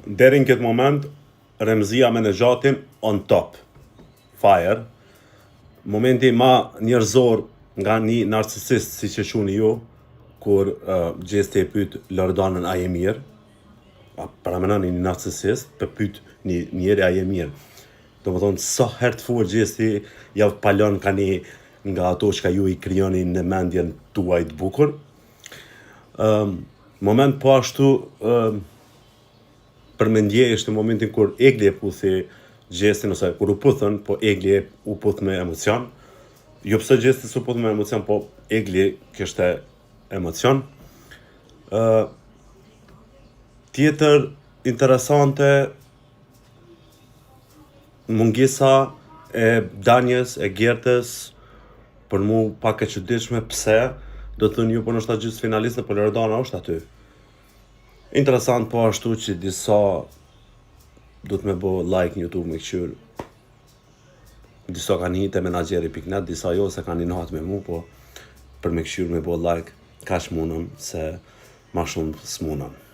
deri në këtë moment, Remzia me Nexhatin on top. Fire. Momenti ma njerëzor nga një narcisist, si që shuni ju, kur Gjesti e pyet Loredanën a je mirë. Para menoni një narcisist, për pyet një njeri a je mirë. Do më thonë, sa herë të fuar Gjesti javë palon ka një nga ato që ka ju i krijoni në mendjen tuaj të bukur. Moment po ashtu përmendje ishte momentin kur Egli e puthi Gjestin, ose kur u puthën, po Egli u puth me emocion. Jo pse Gjesti s'u puth me emocion, po Egli kishte emocion. Tjetër interesante, mungesa e Danjes, e Gertës, për mu pak e çuditshme. Pse? Do të thënë ju për nështë gjithë finaliste, për Loredana është aty. Interesant po ashtu që disa du të me bo like në YouTube me këqyr. Disa kanë hitë e menageri.net, disa jo se kanë inatë me mu, po për me këqyr me bo like, ka shmunën se ma shumë s'munën.